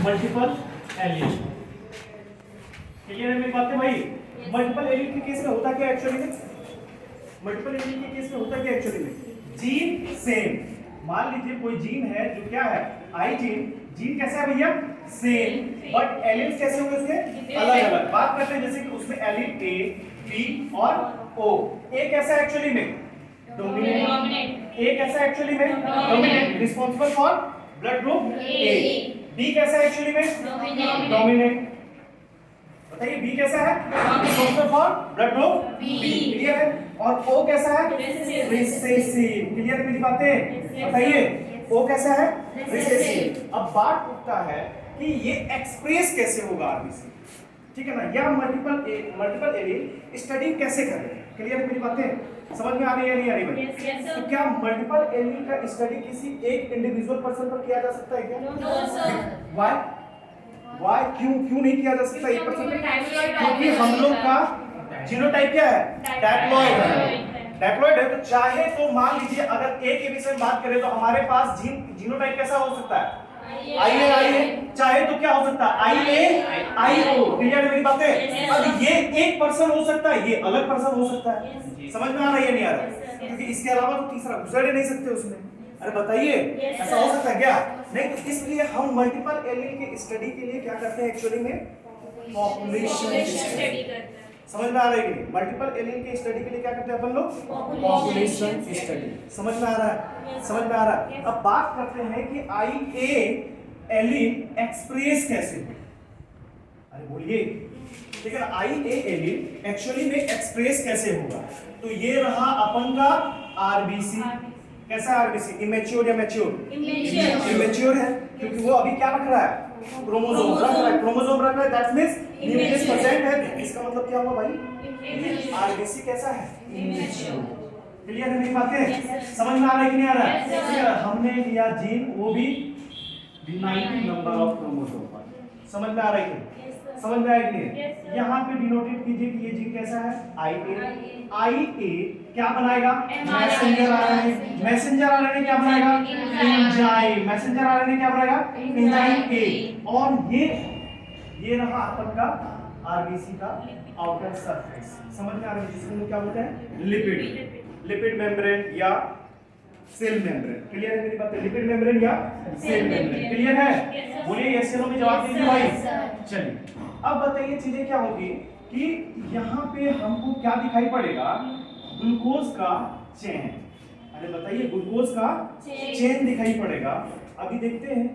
Multiple allele. Clear है मेरी बातें भाई? मल्टीपल एलील के केस में होता क्या एक्चुअली में? मल्टीपल एलील के केस में होता क्या एक्चुअली में? जीन सेम, मान लीजिए कोई जीन है जो क्या है, आई जीन, जीन कैसा है भैया? सेम, बट एलील्स कैसे होंगे उसके? अलग अलग। बात करते हैं जैसे कि उसमें एलील ए, बी और ओ। ए कैसा है एक्चुअली में? डोमिनेंट। ए कैसा है एक्चुअली में? Dominant, responsible for blood group A. B कैसा है एक्चुअली में? डोमिनेंट। बताइए बी कैसा है? Responsible for blood group B. Clear है? और ओ कैसा है? रिसेसिव। क्लियर है मेरी बातें? बताइए ओ कैसा है? रिसेसिव। अब बात उठता है कि ये एक्सप्रेस कैसे होगा आरबीसी, ठीक है ना? या मल्टीपल एलील स्टडी कैसे करें? क्लियर है मेरी बातें? समझ में आ रही है नहीं आ रही भाई? तो क्या मल्टीपल एलील का स्टडी किसी एक इंडिविजुअल पर्सन पर किया जा सकता है क्या? No sir. व्हाई क्यों नहीं किया जा सकता एक पर्सन पे? क्योंकि हम लोग का जीनोटाइप क्या है? डैप्लॉइड है। डैप्लॉइड है तो चाहे तो मान लीजिए अगर ए के विषय में बात करें तो हमारे पास जीनोटाइप कैसा हो सकता है? आई ए। चाहे तो क्या हो सकता है? आई ए आई ओ। क्लियर है मेरी बातें? अब ये एक पर्सन हो सकता है, ये अलग पर्सन हो सकता है। समझ में आ रहा है नहीं आ रहा है? क्योंकि इसके अलावा तो तीसरा गुजर ही नहीं सकते उसमें। अरे बताइए ऐसा हो सकता है क्या? नहीं। तो इसलिए हम मल्टीपल एलील के स्टडी के लिए क्या करते हैं एक्चुअली में? पॉपुलेशन स्टडी करते हैं। समझ में आ रहा है कि मल्टीपल एलील के स्टडी के लिए क्या करते हैं अपन लोग? Population study. समझ में आ रहा है? समझ में आ रहा है? अब बात करते हैं कि आई ए एलील एक्सप्रेस कैसे हो? अरे बोलिए, ठीक है ना? आई ए एलील एक्चुअली में एक्सप्रेस कैसे होगा? तो ये रहा अपन का आरबीसी। कैसा आरबीसी? इमेच्योर या मैच्योर? इमेच्योर है क्योंकि वो अभी क्या रख रहा है? क्रोमोसोम रख रहा है। क्रोमोसोम रख रहा है, दैट मींस न्यूक्लियस प्रेजेंट है। इसका मतलब क्या हुआ भाई? आरबीसी कैसा है? इमेच्योर। क्लियर है मेरी बातें? समझ में आ रहा है कि नहीं आ रहा है? हमने लिया जीन, वो भी 90 नंबर ऑफ क्रोमोसोम पर। समझ में आ रहा है कि समझ में आया कि नहीं? यहाँ पे डिनोटेड कीजिए कि ये जीन कैसा है? आई ए। आई ए क्या बनाएगा? Messenger RNA. मैसेंजर आरएनए क्या बनाएगा? एंजाइम। मैसेंजर आरएनए क्या बनाएगा? Enzyme A. और ये रहा अपन का आरबीसी का आउटर सरफेस। समझ में आ रहा है? जिसको हम क्या बोलते हैं? लिपिड मेम्ब्रेन या सेल मेम्ब्रेन। क्लियर है मेरी बात? लिपिड मेम्ब्रेन या सेल मेम्ब्रेन। क्लियर है? बोलिए यस या नो में जवाब दीजिए भाई। चलिए अब बताइए चीजें क्या होगी कि यहाँ पे हमको क्या दिखाई पड़ेगा? ग्लूकोज का चेन। अरे बताइए ग्लूकोज का चेन दिखाई पड़ेगा। अभी देखते हैं,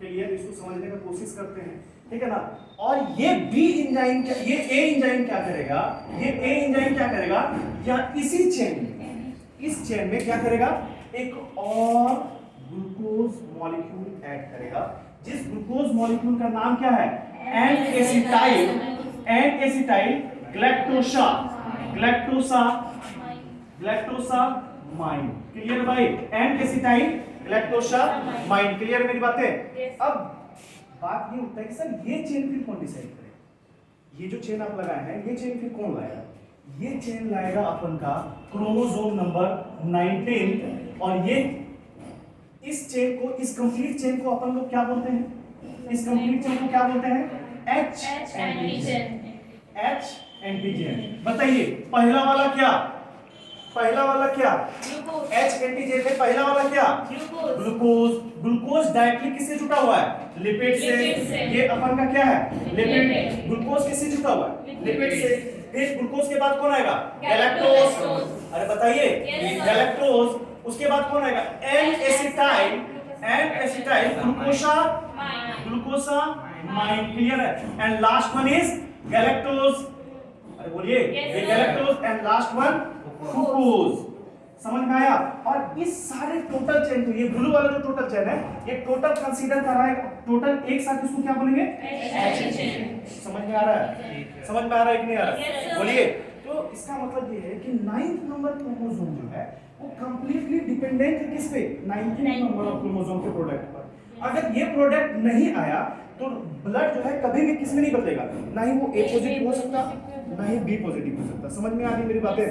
क्लियर? इसको समझने का कोशिश करते हैं, ठीक है ना? और ये बी एंजाइम क्या, ये ए एंजाइम क्या करेगा? ये ए एंजाइम क्या करेगा? या इसी चेन में, इस चेन में क्या करेगा? एक और ग्लूकोज मॉलिक्यूल ऐड करेगा, जिस ग्लूकोज मॉलिक्यूल का नाम क्या है? N acetyl ग्लैक्टोसामाइन। क्लियर है भाई? N acetyl ग्लैक्टोसामाइन। क्लियर है मेरी बातें? अब बात ये उठता है कि सर ये चेन फिर कौन डिसाइड करेगा? ये जो चेन आप लगाए हैं, ये चेन फिर कौन लाएगा? ये चेन लाएगा अपन का क्रोमोसोम नंबर 19। और ये इस चेन को, इस कंप्लीट चेन को अपन लोग क्या बोलते हैं? इस कंप्लीट चेन को क्या बोलते हैं? H antigen. बताइए पहला वाला क्या? एच एंटीजन है। पहला वाला क्या? ग्लूकोज। ग्लूकोज डायरेक्टली किससे जुटा हुआ है? लिपिड से। ये अपन का क्या है? लिपिड। ग्लूकोज किससे जुटा हुआ है? लिपिड से। फिर ग्लूकोज के बाद कौन आएगा? गैलेक्टोज। अरे बताइए गैलेक्टोज। उसके बाद कौन आएगा? N acetyl glucosamine. क्लियर है? And last one is galactose. अरे बोलिए galactose and last one fructose. समझ में आया? और इस सारे टोटल चेन को, ये ब्लू वाला जो टोटल चेन है, ये टोटल कंसीडर कर रहा है, टोटल एक साथ इसको क्या बोलेंगे? समझ में आ रहा है? समझ में आ रहा है कि नहीं आ रहा? बोलिए। तो इसका मतलब ये है कि 9th नंबर क्रोमोसोम जो है वो कंप्लीटली डिपेंडेंट है किस पे? 19th नंबर ऑफ क्रोमोसोम के प्रोडक्ट पर। अगर ये प्रोडक्ट नहीं आया तो ब्लड जो है कभी भी किस में नहीं बदलेगा, ना ही वो ए पॉजिटिव हो सकता, ना ही बी पॉजिटिव हो सकता। समझ में आ रही मेरी बातें?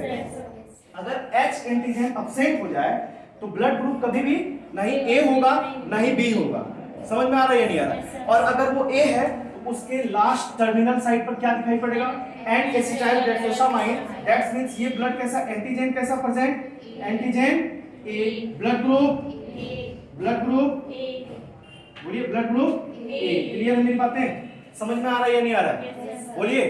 अगर एच एंटीजन एब्सेंट हो जाए तो ब्लड ग्रुप कभी भी नहीं ए होगा ना ही बी होगा। समझ में आ रहा है या नहीं आ रहा? और अगर वो ए है तो उसके लास्ट टर्मिनल साइड पर क्या दिखाई पड़ेगा? And acetyl glucosamine. That means ये ब्लड कैसा, एंटीजन कैसा present? Antigen A. Blood group बोलिए, ब्लड ग्रुप ए। क्लियर है मेरी बातें? समझ में आ रहा है या नहीं आ रहा है? बोलिए।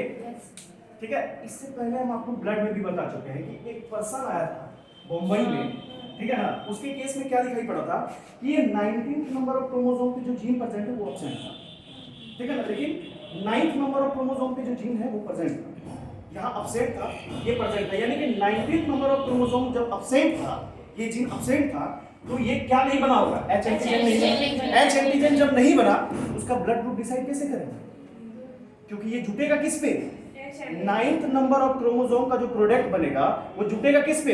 ठीक है, इससे पहले हम आपको ब्लड में भी बता चुके हैं कि एक पर्सन आया था मुंबई में, ठीक है ना, उसके केस में क्या दिखाई पड़ा था कि ये 19th नंबर ऑफ क्रोमोसोम पे जो जीन प्रेजेंट है वो एब्सेंट था, ठीक है ना, लेकिन 9th नंबर ऑफ क्रोमोसोम पे जो जीन है वो प्रेजेंट था, यहाँ एब्सेंट था, ये प्रेजेंट था, यानी कि 19th नंबर ऑफ क्रोमोसोम जब एब्सेंट था, ये जीन एब्सेंट था, तो ये क्या नहीं बना होगा? एच एंटीजन नहीं। एच एंटीजन जब नहीं बना उसका ब्लड ग्रुप डिसाइड कैसे करेंगे? क्योंकि ये जुटेगा किस पे? 9th नंबर ऑफ क्रोमोसोम का जो प्रोडक्ट बनेगा वो जुटेगा किस पे?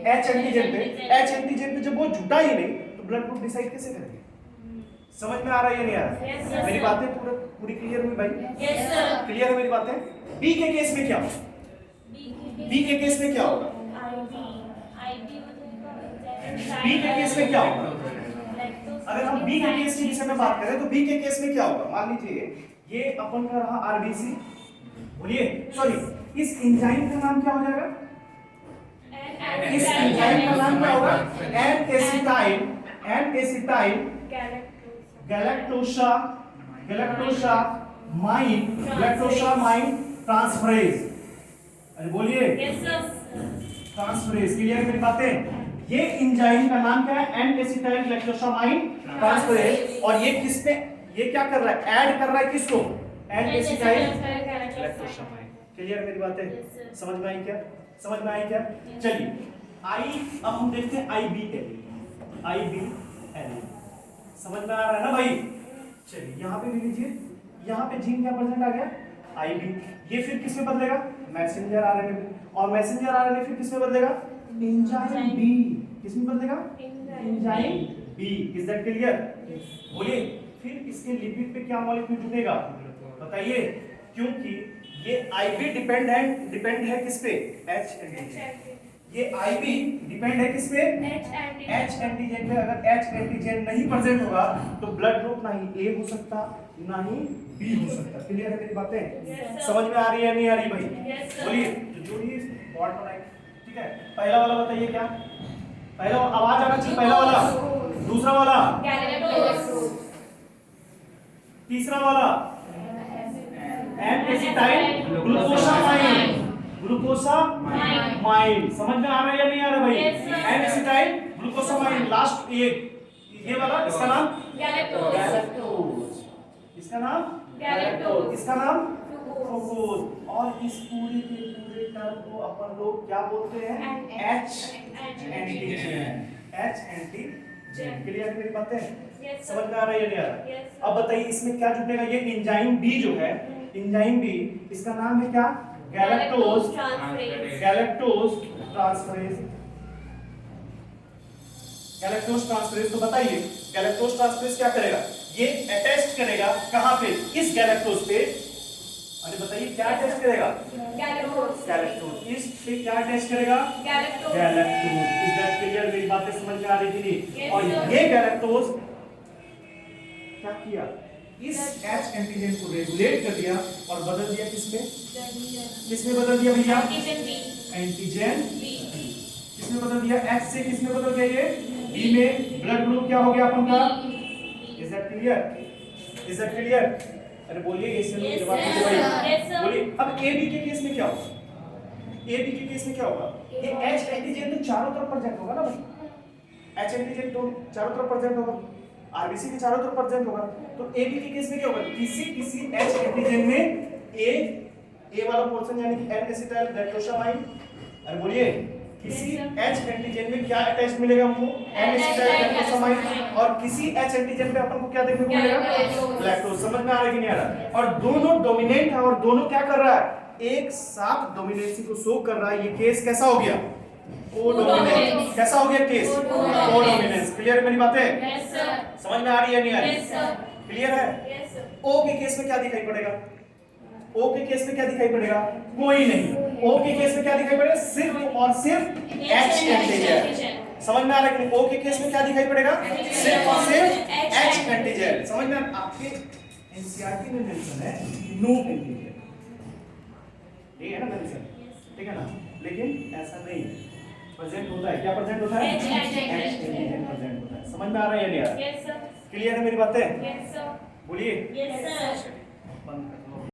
एच एंटीजन पे। एच एंटीजन पे जब वो जुटा ही नहीं तो ब्लड ग्रुप डिसाइड कैसे करेंगे? समझ में आ रहा है या नहीं आ रहा? मेरी बातें पूरी क्लियर हुई भाई? क्लियर है मेरी बातें? बी के केस में क्या होगा? बी के केस में क्या होगा? बी के केस में क्या होगा? अगर हम बी के केस के विषय में बात करें तो बी के केस में क्या होगा? मान लीजिए ये अपन का रहा आरबीसी, बोलिए, सॉरी, इस एंजाइम का नाम क्या हो जाएगा? इस एंजाइम का नाम क्या होगा? N acetyl galactosamine transferase. अरे बोलिए, ट्रांसफरेज। क्लियर मेरी बातें? ये एंजाइम का नाम क्या है? N acetyl galactosamine transferase. और ये किस पे, ये क्या कर रहा है? ऐड कर रहा है किसको? N acetyl गैलेक्टोसामाइन। क्लियर मेरी बातें? समझ में आई क्या? समझ में आई क्या? चलिए आई, अब हम देखते हैं IBL। समझ में आ रहा है ना भाई? चलिए यहाँ पे भी लीजिए, यहाँ पे जीन क्या प्रेजेंट आ गया? IB। ये फिर किस में बदलेगा? मैसेंजर आरएनए में। और मैसेंजर आरएनए फिर किस में बदलेगा? Enzyme B. किस में बदलेगा? Enzyme B. Is that clear? बोलिए, फिर इसके लिपिड पे क्या मॉलिक्यूल जुटेगा? बताइए, क्योंकि ये IB डिपेंड है किस पे? H antigen. ये IB डिपेंड है किस पे? एच एंटीजन पे। अगर एच एंटीजन नहीं प्रेजेंट होगा तो ब्लड ग्रुप ना ही ए हो सकता ना ही बी हो सकता। क्लियर है मेरी बातें? समझ में आ रही है नहीं आ रही भाई? बोलिए, जो भी बॉन्ड बनाए, ठीक है। पहला वाला बताइए क्या? पहला आवाज आना चाहिए, पहला वाला, दूसरा वाला, तीसरा वाला, एन एसिटाइल ग्लूकोसामाइन। समझ में आ रहा है या नहीं आ रहा भाई? N acetyl glucosamine. लास्ट ये वाला, इसका नाम गैलेक्टोज। इसका नाम गैलेक्टोज। इसका नाम ग्लूकोज। और इस पूरे के पूरे टर्म को अपन लोग क्या बोलते हैं? H antigen. H antigen. Clear मेरी बातें? समझ में आ रहा है या नहीं आ रहा? अब बताइए इसमें क्या जुटेगा? ये एंजाइम बी जो है, एंजाइम बी, इसका नाम है क्या? Galactose transferase. Galactose transferase. तो बताइए गैलेक्टोज ट्रांसफरेज क्या करेगा? ये अटैच करेगा कहां पे? इस गैलेक्टोज पे। अरे बताइए क्या अटैच करेगा? गैलेक्टोज। इस पे क्या अटैच करेगा? गैलेक्टोज। Is that clear? मेरी बातें समझ में आ रही थी? और ये गैलेक्टोज क्या किया? इस एच एंटीजन को रेगुलेट कर दिया और बदल दिया किसमें? किसमें बदल दिया भैया? Antigen B. किसमें बदल दिया? एच से किसमें बदल गया? ये बी में। ब्लड ग्रुप क्या हो गया अपन का? Is that clear? अरे बोलिए, ये से जवाब दीजिए भाई। बोलिए, अब AB के केस में क्या होगा? AB के केस में क्या होगा? ये एच एंटीजन तो चारों तरफ प्रेजेंट होगा ना भाई? एच एंटीजन तो चारों तरफ प्रेजेंट होगा, आरबीसी के चारों तरफ प्रेजेंट होगा। तो AB के केस में क्या होगा? किसी एच एंटीजन में ए वाला पोर्शन यानी कि एन एसिटाइल ग्लाइकोसामाइन। अरे बोलिए, किसी एच एंटीजन में क्या अटैच मिलेगा हमको? N acetyl glucosamine. और किसी एच एंटीजन पे अपन को क्या देखने को मिलेगा? गैलेक्टोज। समझ में आ रहा है कि नहीं आ रहा? और दोनों डोमिनेंट है और दोनों क्या कर रहा है? एक साथ डोमिनेंसी को शो कर रहा है। ये केस कैसा हो गया? कोडोमिनेंस। कैसा हो गया केस? कोडोमिनेंस। क्लियर है मेरी बातें? Yes sir. समझ में आ रही है नहीं आ रही? Yes sir. क्लियर है? Yes sir. ओ के केस में क्या दिखाई पड़ेगा? ओ के केस में क्या दिखाई पड़ेगा? कोई नहीं। ओ के केस में क्या दिखाई पड़ेगा? सिर्फ और सिर्फ एच एंटीजन। समझ में आ रहा है कि नहीं? ओ के केस में क्या दिखाई पड़ेगा? सिर्फ और सिर्फ एच एंटीजन। समझ में आपके एनसीईआरटी में मेंशन है नो एंटीजन, ठीक है ना मेंशन, ठीक है ना, लेकिन ऐसा नहीं है, प्रेजेंट होता है। क्या प्रेजेंट होता है? एच एंटीजन प्रेजेंट होता है। समझ में आ रहा है या नहीं आ रहा? Yes sir. क्लियर है मेरी बातें? Yes sir. बोलिए। Yes sir. बंद कर दो।